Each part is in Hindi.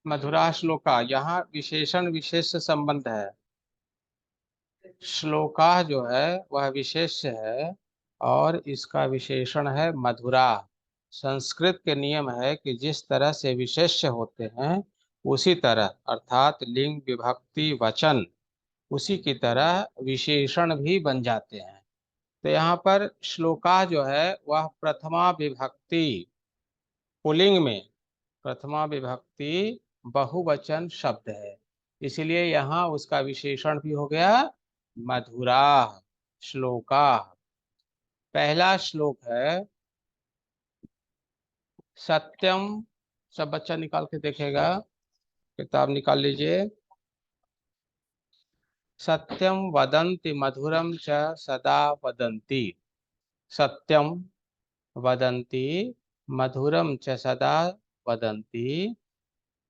मधुरा श्लोका, यहाँ विशेषण विशेष संबंध है। श्लोका जो है वह विशेष्य है और इसका विशेषण है मधुरा। संस्कृत के नियम है कि जिस तरह से विशेष्य होते हैं उसी तरह, अर्थात लिंग विभक्ति वचन, उसी की तरह विशेषण भी बन जाते हैं। तो यहाँ पर श्लोका जो है वह प्रथमा विभक्ति पुल्लिंग में, प्रथमा विभक्ति बहुवचन शब्द है, इसलिए यहाँ उसका विशेषण भी हो गया मधुरा श्लोका। पहला श्लोक है सत्यम, सब बच्चा निकाल के देखेगा, किताब निकाल लीजिए। सत्यम वदन्ति मधुरम च सदा वदन्ति, सत्यम वदन्ति मधुरम च सदा वदन्ति,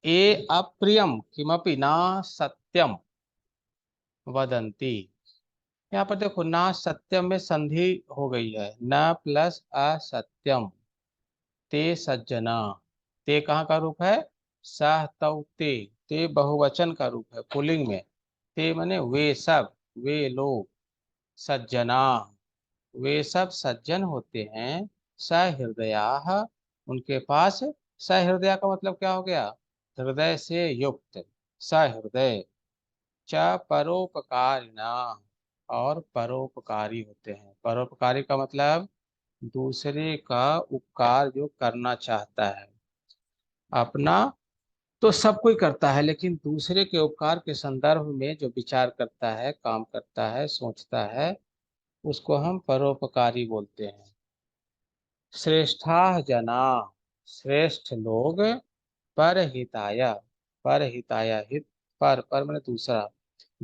ए अप्रियम किमपि ना सत्यम वदन्ति। यहाँ पर देखो ना सत्यम में संधि हो गई है, न प्लस असत्यम, ते सज्जना। ते कहाँ का रूप है? सह तौ ते बहुवचन का रूप है पुल्लिंग में। ते माने वे सब, वे लोग, सज्जना वे सब सज्जन होते हैं, सहृदया उनके पास, सहृदया का मतलब क्या हो गया? हृदय से युक्त, सहृदय, च परोपकारिणा और परोपकारी होते हैं। परोपकारी का मतलब दूसरे का उपकार जो करना चाहता है। अपना तो सब कोई करता है, लेकिन दूसरे के उपकार के संदर्भ में जो विचार करता है, काम करता है, सोचता है, उसको हम परोपकारी बोलते हैं। श्रेष्ठा जना, श्रेष्ठ लोग, परहिताय, परहिताय हित, पर मैंने दूसरा,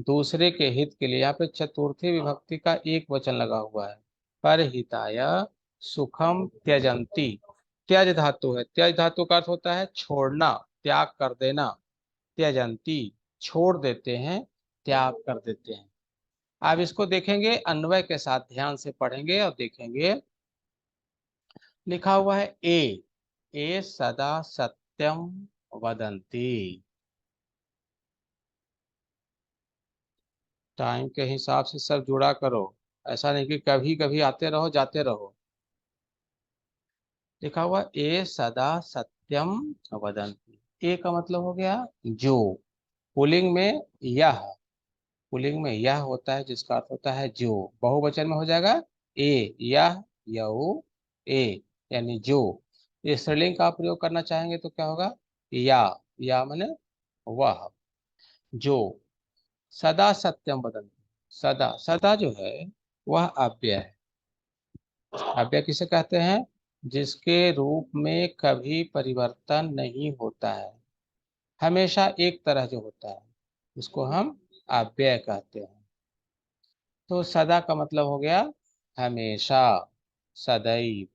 दूसरे के हित के लिए, यहाँ पे चतुर्थी विभक्ति का एक वचन लगा हुआ है। परहिताय सुखम त्यजंती, त्यज धातु है, त्यज धातु का अर्थ होता है छोड़ना, त्याग कर देना। त्यजंती छोड़ देते हैं, त्याग कर देते हैं। अब इसको देखेंगे अन्वय के साथ, ध्यान से पढ़ेंगे और देखेंगे। लिखा हुआ है ए सदा सत्यम वदंती। टाइम के हिसाब से सब जुड़ा करो, ऐसा नहीं कि कभी कभी आते रहो जाते रहो। लिखा हुआ ए सदा सत्यम वदंती, ए का मतलब हो गया जो, पुल्लिंग में यह, पुल्लिंग में यह होता है जिसका अर्थ होता है जो, बहुवचन में हो जाएगा ए, यह, यऊ, ए, यानी जो। ये स्त्रीलिंग का प्रयोग करना चाहेंगे तो क्या होगा? या माने वह, जो। सदा सत्यम वदंती, सदा, सदा जो है वह अव्यय है। अव्यय किसे कहते हैं? जिसके रूप में कभी परिवर्तन नहीं होता है, हमेशा एक तरह जो होता है, उसको हम अव्यय कहते हैं। तो सदा का मतलब हो गया हमेशा, सदैव।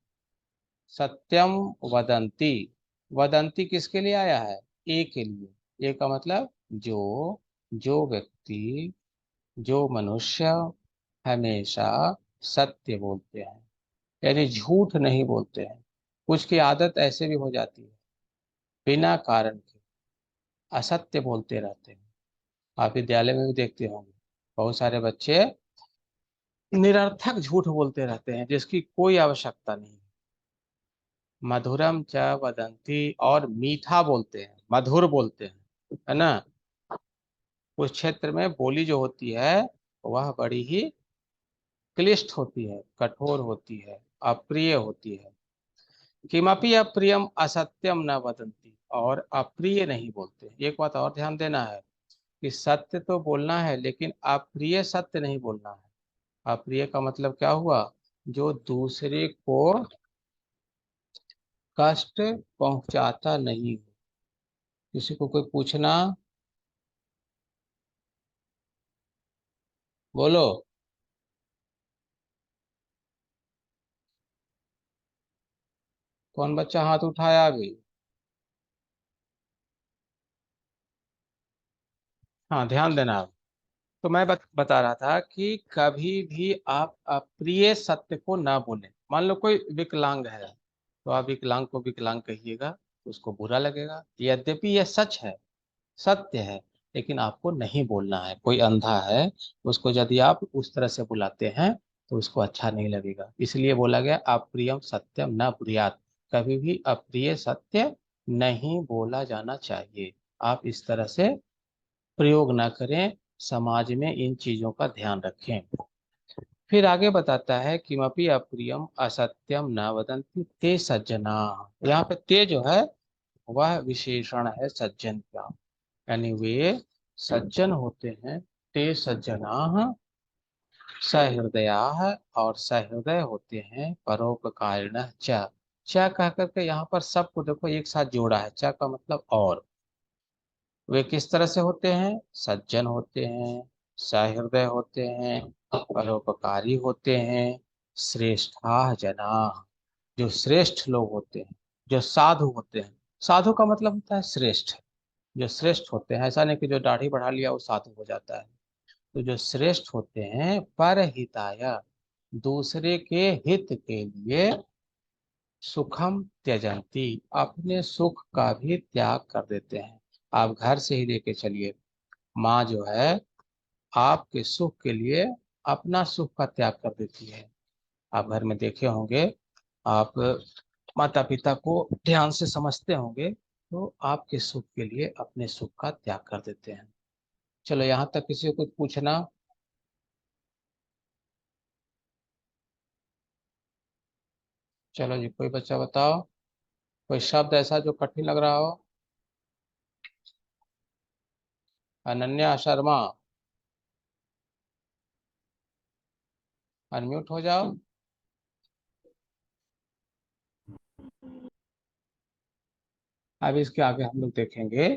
सत्यम वदंती, वदंती किसके लिए आया है? ए के लिए। ए का मतलब जो व्यक्ति, जो मनुष्य हमेशा सत्य बोलते हैं, यानी झूठ नहीं बोलते हैं। कुछ की आदत ऐसे भी हो जाती है, बिना कारण के असत्य बोलते रहते हैं। आप विद्यालय में भी देखते होंगे, बहुत सारे बच्चे निरर्थक झूठ बोलते रहते हैं जिसकी कोई आवश्यकता नहीं। मधुरम च वदंती, और मीठा बोलते हैं, मधुर बोलते हैं, है ना। उस क्षेत्र में बोली जो होती है वह बड़ी ही क्लिष्ट होती है, कठोर होती है, अप्रिय होती है। किमपि अप्रियम असत्यम न वदंती, और अप्रिय नहीं बोलते। एक बात और ध्यान देना है कि सत्य तो बोलना है, लेकिन अप्रिय सत्य नहीं बोलना है। अप्रिय का मतलब क्या हुआ? जो दूसरे को कष्ट पहुंचाता नहीं हो। किसी को कोई पूछना, बोलो। कौन बच्चा हाथ उठाया अभी? हाँ, ध्यान देना आप। तो मैं बता रहा था कि कभी भी आप अप्रिय सत्य को ना बोलें। मान लो कोई विकलांग है, तो आप विकलांग को विकलांग कहिएगा तो उसको बुरा लगेगा। यद्यपि यह सच है, सत्य है, लेकिन आपको नहीं बोलना है। कोई अंधा है, उसको यदि आप उस तरह से बुलाते हैं तो उसको अच्छा नहीं लगेगा। इसलिए बोला गया अप्रियम सत्यम न ब्रूयात। कभी भी अप्रिय सत्य नहीं बोला जाना चाहिए। आप इस तरह से प्रयोग ना करें, समाज में इन चीजों का ध्यान रखें। फिर आगे बताता है किमपि अप्रियम असत्यम न वदन्ति ते सज्जना। यहाँ पे ते जो है वह विशेषण है सज्जन का, यानी वे सज्जन होते हैं। ते सज्जना सहृदया, और सहृदय होते हैं, परोपकारिण च। च कह करके यहाँ पर सबको देखो एक साथ जोड़ा है। च का मतलब और। वे किस तरह से होते हैं? सज्जन होते हैं, सहृदय होते हैं, परोपकारी होते हैं, श्रेष्ठा जना, जो श्रेष्ठ लोग होते हैं, जो साधु होते हैं। साधु का मतलब होता है श्रेष्ठ। जो श्रेष्ठ होते हैं, ऐसा नहीं कि जो दाढ़ी बढ़ा लिया वो साधु हो जाता है। तो जो श्रेष्ठ होते हैं, परहिताय, दूसरे के हित के लिए, सुखम त्यजंती, अपने सुख का भी त्याग कर देते हैं। आप घर से ही लेके चलिए, माँ जो है आपके सुख के लिए अपना सुख का त्याग कर देती है। आप घर में देखे होंगे, आप माता पिता को ध्यान से समझते होंगे, तो आपके सुख के लिए अपने सुख का त्याग कर देते हैं। चलो यहाँ तक किसी को कुछ पूछना? चलो जी, कोई बच्चा बताओ, कोई शब्द ऐसा जो कठिन लग रहा हो। अनन्या शर्मा, अनम्यूट हो जाओ। अब इसके आगे हम लोग देखेंगे,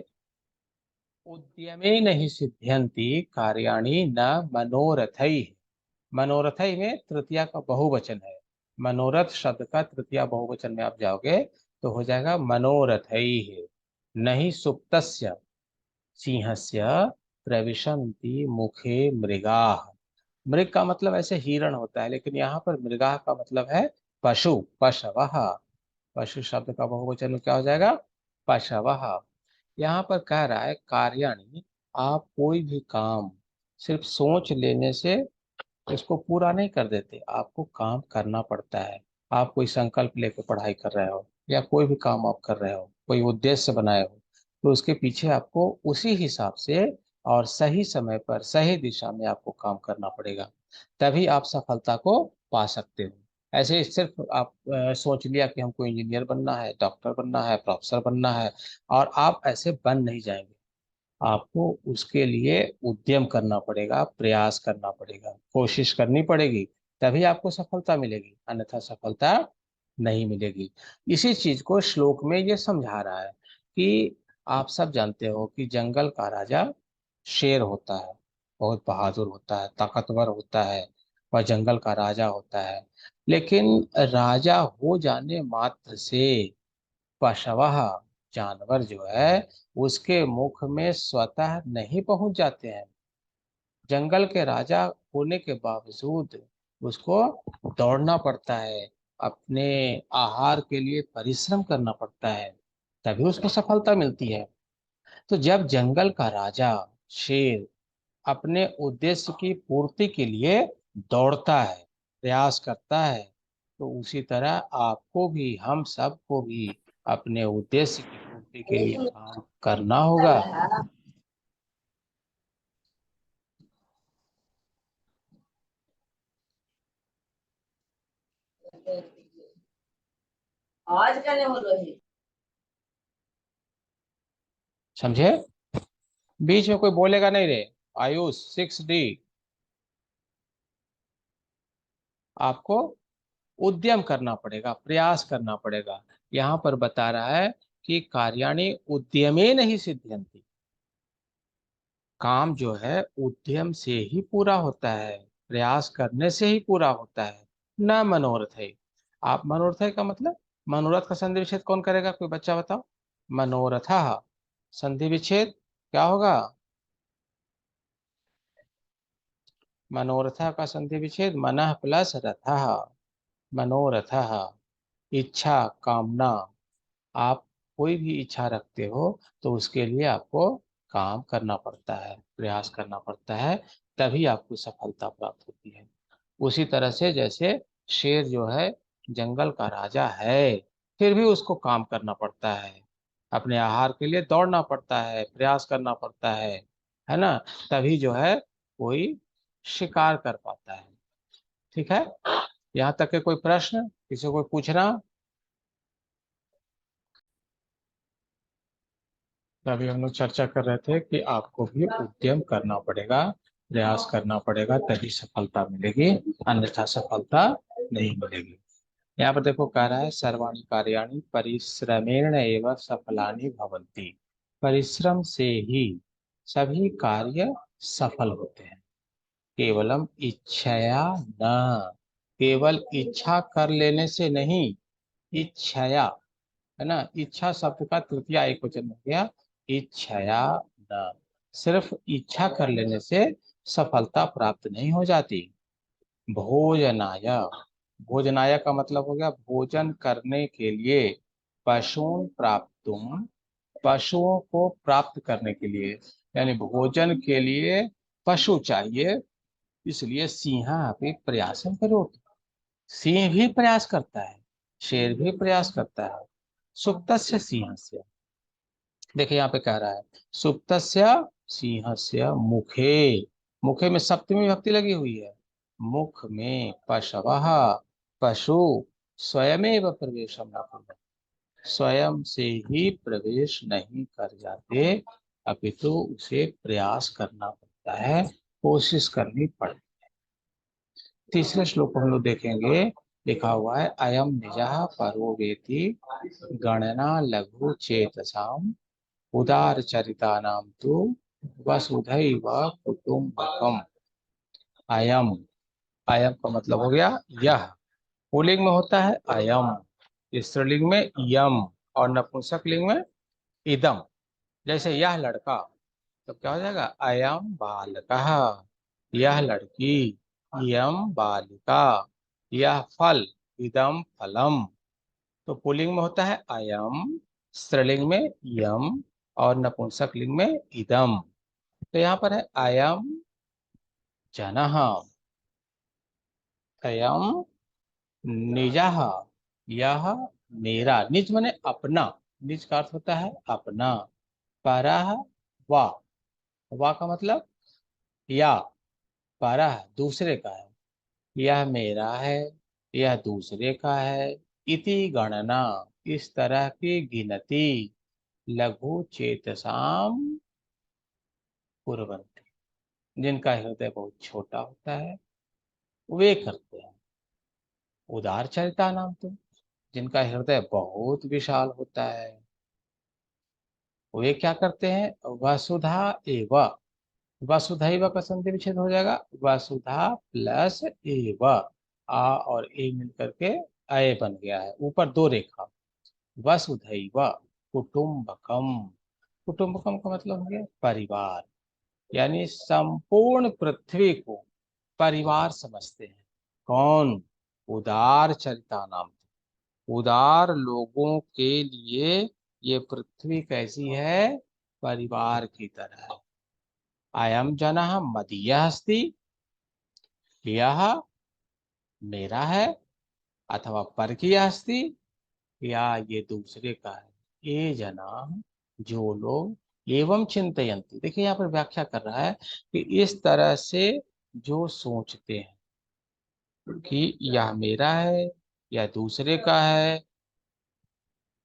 उद्यमे नहीं सिद्ध्यंति कार्याणि न मनोरथै। मनोरथई में तृतीया का बहुवचन है। मनोरथ शब्द का तृतीया बहुवचन में आप जाओगे तो हो जाएगा मनोरथई है। नहीं सुप्तस्य सिंहस्य प्रविशन्ति मुखे मृगाः। मृग का मतलब ऐसे हिरण होता है, लेकिन यहाँ पर मृगाः का मतलब है पशु, पशवः। पशु शब्द का बहुवचन में क्या हो जाएगा? पशवः। यहाँ पर कह रहा है कार्याणि, आप कोई भी काम सिर्फ सोच लेने से इसको पूरा नहीं कर देते, आपको काम करना पड़ता है। आप कोई संकल्प लेकर पढ़ाई कर रहे हो या कोई भी काम आप कर रहे हो, कोई उद्देश्य बनाए हो, तो उसके पीछे आपको उसी हिसाब से और सही समय पर सही दिशा में आपको काम करना पड़ेगा। तभी आप सफलता को पा सकते हो। ऐसे ही सिर्फ आप सोच लिया कि हमको इंजीनियर बनना है, डॉक्टर बनना है, प्रोफेसर बनना है, और आप ऐसे बन नहीं जाएंगे। आपको उसके लिए उद्यम करना पड़ेगा, प्रयास करना पड़ेगा, कोशिश करनी पड़ेगी। तभी आपको सफलता मिलेगी, अन्यथा सफलता नहीं मिलेगी। इसी चीज को श्लोक में ये समझा रहा है कि आप सब जानते हो कि जंगल का राजा शेर होता है, बहुत बहादुर होता है, ताकतवर होता है, वह जंगल का राजा होता है। लेकिन राजा हो जाने मात्र से पशवः, जानवर जो है उसके मुख में स्वतः नहीं पहुंच जाते हैं। जंगल के राजा होने के बावजूद उसको दौड़ना पड़ता है, अपने आहार के लिए परिश्रम करना पड़ता है, तभी उसको सफलता मिलती है। तो जब जंगल का राजा शेर अपने उद्देश्य की पूर्ति के लिए दौड़ता है, प्रयास करता है, तो उसी तरह आपको भी, हम सबको भी अपने उद्देश्य की पूर्ति के लिए काम करना होगा। आज कहने वाला है। समझे? बीच में कोई बोलेगा नहीं रे। आयुष 6D, आपको उद्यम करना पड़ेगा, प्रयास करना पड़ेगा। यहाँ पर बता रहा है कि कार्याणि उद्यमे नहीं सिद्ध्यंति। काम जो है उद्यम से ही पूरा होता है, प्रयास करने से ही पूरा होता है, न मनोरथ है। आप मनोरथ है का मतलब, मनोरथ का संधि विच्छेद कौन करेगा? कोई बच्चा बताओ। मनोरथ, संधि विच्छेद क्या होगा? मनोरथ का संधि विच्छेद मनः प्लस रथ, मनोरथ। इच्छा कामना, आप कोई भी इच्छा रखते हो तो उसके लिए आपको काम करना पड़ता है, प्रयास करना पड़ता है, तभी आपको सफलता प्राप्त होती है। उसी तरह से जैसे शेर जो है जंगल का राजा है, फिर भी उसको काम करना पड़ता है, अपने आहार के लिए दौड़ना पड़ता है, प्रयास करना पड़ता है ना, तभी जो है कोई शिकार कर पाता है। ठीक है, यहाँ तक के कोई प्रश्न किसी को कोई पूछना? तो अभी हम लोग चर्चा कर रहे थे कि आपको भी उद्यम करना पड़ेगा, प्रयास करना पड़ेगा, तभी सफलता मिलेगी, अन्यथा सफलता नहीं मिलेगी। यहाँ पर देखो कह रहा है सर्वाणि कार्याणि परिश्रमेण एव सफलानि भवन्ति। परिश्रम से ही सभी कार्य सफल होते हैं। केवलम इच्छया न, केवल इच्छा कर लेने से नहीं, इच्छया, है ना, इच्छा शब्द का तृतीय एक वचन हो गया, इच्छया न, सिर्फ इच्छा कर लेने से सफलता प्राप्त नहीं हो जाती। भोजनाय, भोजनाय का मतलब हो गया भोजन करने के लिए, पशुओं प्राप्तुम, पशुओं को प्राप्त करने के लिए, यानी भोजन के लिए पशु चाहिए, इसलिए सिंह भी प्रयासम करो। सिंह भी प्रयास करता है, शेर भी प्रयास करता है। सुप्तस्य सिंहस्य, देखिए यहाँ पे कह रहा है सुप्तस्य सिंहस्य मुखे, मुखे में सप्तमी विभक्ति लगी हुई है, मुख में पशवः, पशु स्वयमेव प्रवेशम न कुर्वन्ति, स्वयं से ही प्रवेश नहीं कर जाते, अपितु उसे प्रयास करना पड़ता है, कोशिश करनी पड़ती। तीसरे श्लोक को हम लोग देखेंगे, लिखा हुआ है अयम निजः परो वेति गणना लघु चेतसाम उदार चरितानां तु वसुधैव कुटुम्बकम। अयम, अयम का मतलब हो गया यह, पुल्लिंग में होता है अयम, स्त्रीलिंग में यम, और नपुंसक लिंग में इदम। जैसे यह लड़का, तो क्या हो जाएगा अयम बालकः, यह लड़की, यम बालिका, यह फल, इदम फलम। तो पुल्लिंग में होता है अयम, स्त्रीलिंग में यम, और नपुंसक लिंग में इदम। तो यहाँ पर है अयम जनः, अयम निजः, यह मेरा, निज माने अपना, निज का अर्थ होता है अपना, परः वा, वा का मतलब या, परः दूसरे का है, यह मेरा है, यह दूसरे का है, इति गणना, इस तरह की गिनती, लघु चेतसाम कुर्वन्ति, जिनका हृदय बहुत छोटा होता है वे करते हैं। उदार चरिता नाम तो, जिनका हृदय बहुत विशाल होता है वे क्या करते हैं, वसुधा एव, वसुधैव का संधि विच्छेद हो जाएगा, वसुधा प्लस एव, आ और ए मिलकर के अय बन गया है, ऊपर दो रेखा, वसुधैव कुटुम्बकम, कुटुम्बकम का मतलब हो गया परिवार, यानी संपूर्ण पृथ्वी को परिवार समझते हैं। कौन? उदार चरिता नाम, उदार लोगों के लिए ये पृथ्वी कैसी है, परिवार की तरह है। अयम जनः मदीयः अस्ति, यह मेरा है, अथवा परकीयः अस्ति, या ये दूसरे का है। ये जना, जो लोग एवं चिंतयन्ति, देखिए यहाँ पर व्याख्या कर रहा है कि इस तरह से जो सोचते हैं कि यह मेरा है या दूसरे का है,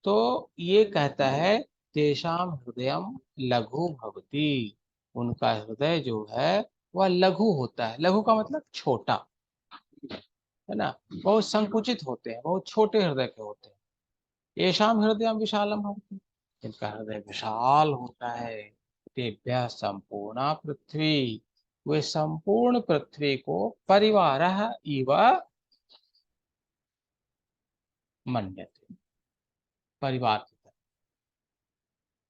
तो ये कहता है तेषाम हृदयम लघु भवति, उनका हृदय जो है वह लघु होता है, लघु का मतलब छोटा, है ना, बहुत संकुचित होते हैं, बहुत छोटे हृदय के होते हैं। येषाम हृदयम विशालम भवति, इनका हृदय विशाल होता है। तेभ्यः संपूर्णा पृथ्वी, वे संपूर्ण पृथ्वी को परिवारः इव मन्यते, परिवार की तरह।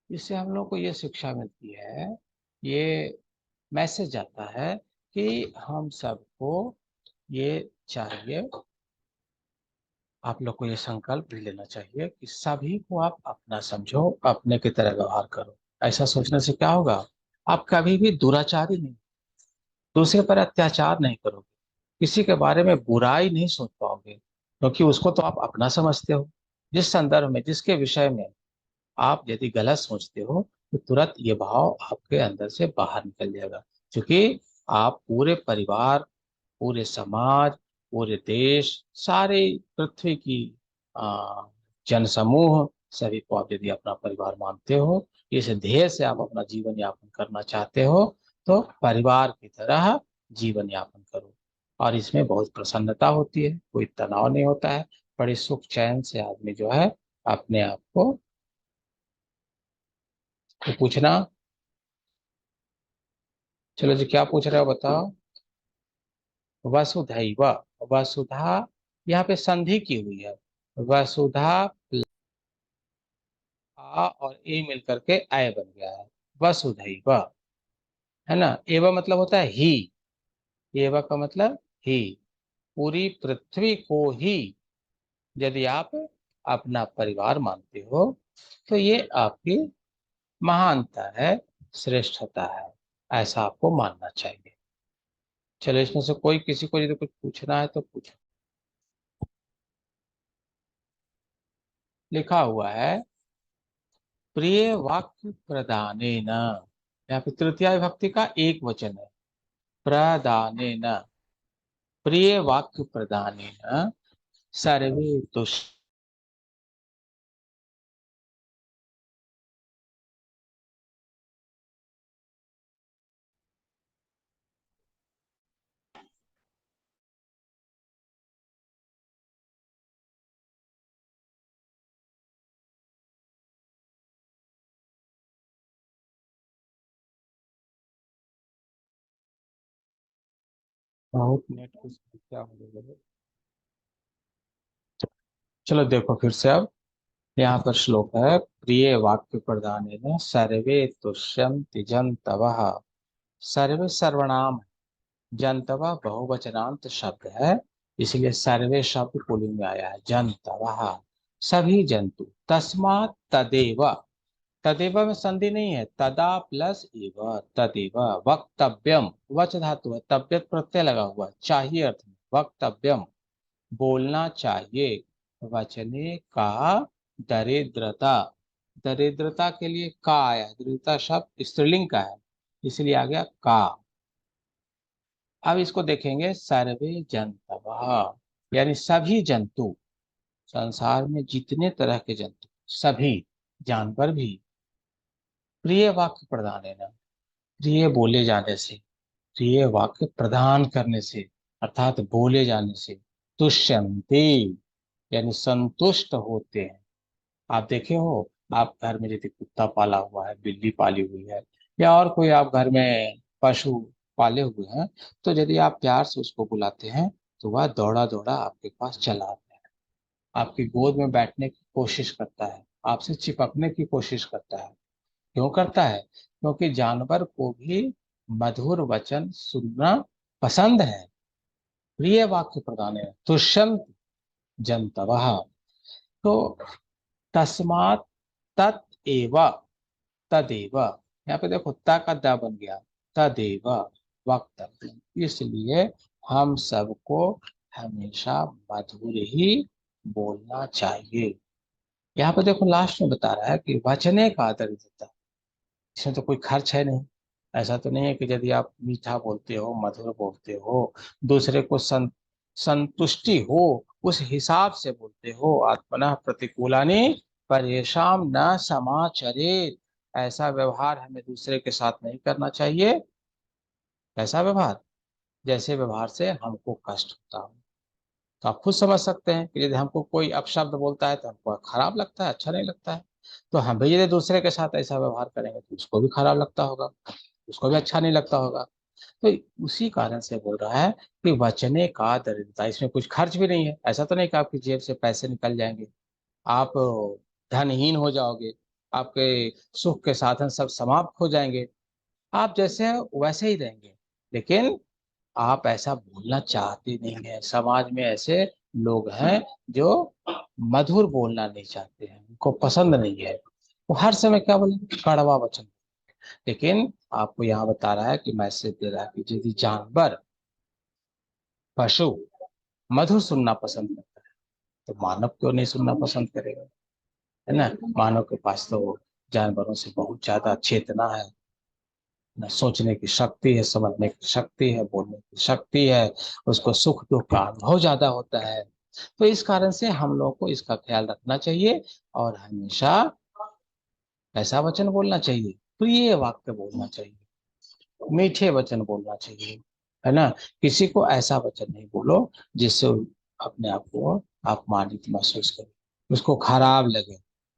इससे हम लोग को ये शिक्षा मिलती है, ये मैसेज आता है कि हम सबको ये चाहिए आप लोग को ये संकल्प भी लेना चाहिए कि सभी को आप अपना समझो, अपने की तरह व्यवहार करो। ऐसा सोचने से क्या होगा, आप कभी भी दुराचारी नहीं, दूसरे पर अत्याचार नहीं करोगे, किसी के बारे में बुराई नहीं सोच पाओगे, क्योंकि उसको तो आप अपना समझते हो। जिस संदर्भ में, जिसके विषय में आप यदि गलत सोचते हो, तो तुरंत ये भाव आपके अंदर से बाहर निकल जाएगा। क्योंकि आप पूरे परिवार, पूरे समाज, पूरे देश, सारे पृथ्वी की आ, जनसमूह, सभी को आप यदि अपना परिवार मानते हो, इस ध्येय से आप अपना जीवन यापन करना चाहते हो, तो परिवार की तरह जीवन यापन करो। और इसमें बहुत प्रसन्नता होती है, कोई तनाव नहीं होता है, बड़े सुख चैन से आदमी जो है अपने आप को। तो पूछना, चलो जी, क्या पूछ रहे हो बताओ। वसुधैव, वसुधा, यहाँ पे संधि की हुई है। वसुधा, आ और ए मिलकर के आय बन गया है, वसुधैव, है ना। एव मतलब होता है ही, एव का मतलब ही। पूरी पृथ्वी को ही यदि आप अपना परिवार मानते हो, तो ये आपकी महानता है, श्रेष्ठता है, ऐसा आपको मानना चाहिए। चलो, इसमें से कोई किसी को यदि कुछ पूछना है तो पूछो। लिखा हुआ है प्रिय वाक्य प्रदानेन, यहाँ पे तृतीया विभक्ति का एक वचन है, प्रदानेन, प्रिय वाक्य प्रदानेन सर्वे तुष्ट। बहुत नेट की समस्या हो रही है। चलो देखो फिर से अब, यहाँ पर श्लोक है प्रिय वाक्य प्रदानेन सर्वे तुष्यन्ति जन्तवः। सर्वे सर्वनाम है, जन्तव बहुवचनांत शब्द है, इसलिए सर्वे शब्द पुल्लिंग में आया है, जन्तवः सभी जंतु। तस्मात् तदेव, तदेव में संधि नहीं है, तदा प्लस एव, तदेव वक्तव्यम, वच धातु है, तब्यत प्रत्यय लगा हुआ है, चाहिए अर्थ में, वक्तव्यम बोलना चाहिए। वचने का दरिद्रता, दरिद्रता के लिए का आया, दरिद्रता शब्द स्त्रीलिंग का है, इसलिए आ गया का। अब इसको देखेंगे, सर्वे जंतव यानी सभी जंतु, संसार में जितने तरह के जंतु, सभी जानवर भी, प्रिय वाक्य प्रदान है ना, प्रिय बोले जाने से, प्रिय वाक्य प्रदान करने से, अर्थात बोले जाने से, तुष्यन्ते यानी संतुष्ट होते हैं। आप देखे हो, आप घर में यदि कुत्ता पाला हुआ है, बिल्ली पाली हुई है, या और कोई आप घर में पशु पाले हुए हैं, तो यदि आप प्यार से उसको बुलाते हैं, तो वह दौड़ा दौड़ा आपके पास चला आता है, आपकी गोद में बैठने की कोशिश करता है, आपसे चिपकने की कोशिश करता है। क्यों करता है? क्योंकि जानवर को भी मधुर वचन सुनना पसंद है। प्रिय वाक्य प्रदान है, तुष्यंत जंतवः। तो तस्मात् तत्एव, तदेव, यहाँ पे देखो ता का दा बन गया, तदेव वक्तव्य, इसलिए हम सबको हमेशा मधुर ही बोलना चाहिए। यहाँ पे देखो लास्ट में बता रहा है कि वचने का आदर देता, इसमें तो कोई खर्च है नहीं। ऐसा तो नहीं है कि यदि आप मीठा बोलते हो, मधुर बोलते हो, दूसरे को संतुष्टि हो उस हिसाब से बोलते हो, आत्मनः प्रतिकूलानि परेशान न समाचरेत, ऐसा व्यवहार हमें दूसरे के साथ नहीं करना चाहिए। ऐसा व्यवहार, जैसे व्यवहार से हमको कष्ट होता हो। तो आप खुद समझ सकते हैं कि यदि हमको कोई अपशब्द बोलता है तो हमको खराब लगता है, अच्छा नहीं लगता है। तो हम भी यदि दूसरे के साथ ऐसा व्यवहार करेंगे तो उसको भी खराब लगता होगा, उसको भी अच्छा नहीं लगता होगा। तो उसी कारण से बोल रहा है कि वचने का दरिद्रता, इसमें कुछ खर्च भी नहीं है। ऐसा तो नहीं कि आपकी जेब से पैसे निकल जाएंगे, आप धनहीन हो जाओगे, आपके सुख के साधन सब समाप्त हो जाएंगे, आप जैसे हैं वैसे ही रहेंगे। लेकिन आप ऐसा बोलना चाहते नहीं है, समाज में ऐसे लोग हैं जो मधुर बोलना नहीं चाहते हैं, उनको पसंद नहीं है, वो हर समय क्या बोलेंगे, कड़वा वचन। लेकिन आपको यहाँ बता रहा है कि मैसेज दे रहा है कि यदि जानवर, पशु मधुर सुनना पसंद करता है तो मानव क्यों नहीं सुनना पसंद करेगा, है ना। मानव के पास तो जानवरों से बहुत ज्यादा चेतना है, न सोचने की शक्ति है, समझने की शक्ति है, बोलने की शक्ति है, उसको सुख दुख का अनुभव ज्यादा होता है। तो इस कारण से हम लोगों को इसका ख्याल रखना चाहिए और हमेशा ऐसा वचन बोलना चाहिए, प्रिय वाक्य बोलना चाहिए, मीठे वचन बोलना चाहिए, है ना। किसी को ऐसा वचन नहीं बोलो जिससे वो अपने आप को अपमानित महसूस करे, उसको खराब लगे,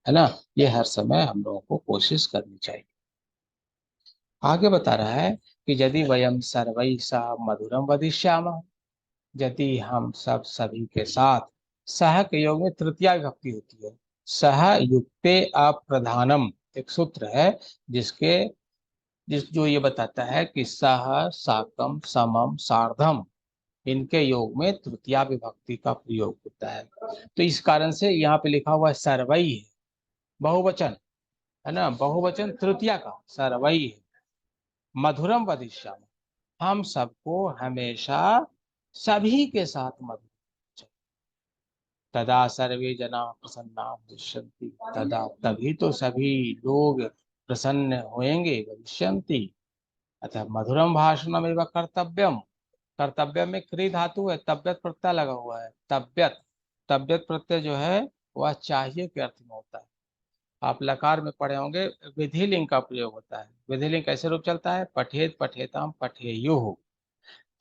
है ना। ये हर समय हम लोगों को कोशिश करनी चाहिए। आगे बता रहा है कि यदि वयम सर्वै सह मधुरम वदिष्यामः, यदि हम सब सभी के साथ, सह के योग में तृतीया विभक्ति होती है, सह युक्ते अप्रधानम एक सूत्र है जिसके जो ये बताता है कि सह, साकम, समम, सार्धम, इनके योग में तृतीया विभक्ति का प्रयोग होता है। तो इस कारण से यहाँ पे लिखा हुआ है सर्वई है, बहुवचन, है ना, बहुवचन तृतीया का सर्वई है, मधुरम वदिष्यामि, हम सबको हमेशा सभी के साथ मधुर, तदा सर्वे जना प्रसन्ना भविष्यन्ति, तदा तभी तो सभी लोग प्रसन्न होंगे, भविष्यन्ति। अतः मधुरम भाषणम एवं कर्तव्यम, कर्तव्य में क्री धातु है, तब्यत प्रत्यय लगा हुआ है, तब्यत, तब्यत प्रत्यय जो है वह चाहिए के अर्थ में होता है। आप लकार में पढ़े होंगे, विधिलिंग का प्रयोग होता है। विधिलिंग कैसे रूप चलता है, पठेत, पठेताम, पठेयुः।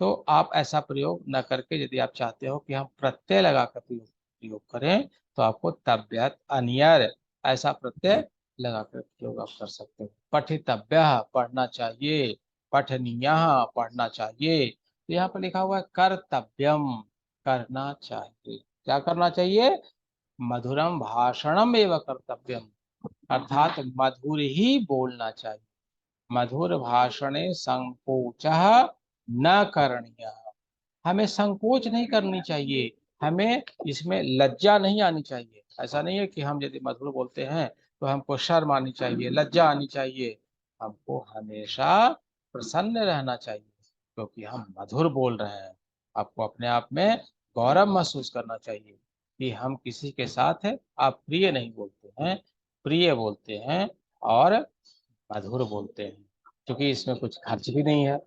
तो आप ऐसा प्रयोग न करके यदि आप चाहते हो कि हम प्रत्यय लगाकर प्रयोग करें तो आपको तब्यत, अनियर, ऐसा प्रत्यय लगाकर प्रयोग आप कर सकते हो। पठितव्य पढ़ना चाहिए, पठनीय पढ़ना चाहिए। तो यहाँ पर लिखा हुआ है कर्तव्यम, करना चाहिए। क्या करना चाहिए, मधुरम भाषणम एवं कर्तव्यम, अर्थात मधुर ही बोलना चाहिए। मधुर भाषणे संकोच न करणीय, हमें संकोच नहीं करनी चाहिए, हमें इसमें लज्जा नहीं आनी चाहिए। ऐसा नहीं है कि हम यदि मधुर बोलते हैं तो हमको शर्म आनी चाहिए, लज्जा आनी चाहिए। हमको हमेशा प्रसन्न रहना चाहिए क्योंकि हम मधुर बोल रहे हैं। आपको अपने आप में गौरव महसूस करना चाहिए कि हम किसी के साथ है, आप प्रिय नहीं बोलते हैं, प्रिय बोलते हैं और मधुर बोलते हैं, क्योंकि इसमें कुछ खर्च भी नहीं है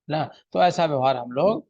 ना। तो ऐसा व्यवहार हम लोग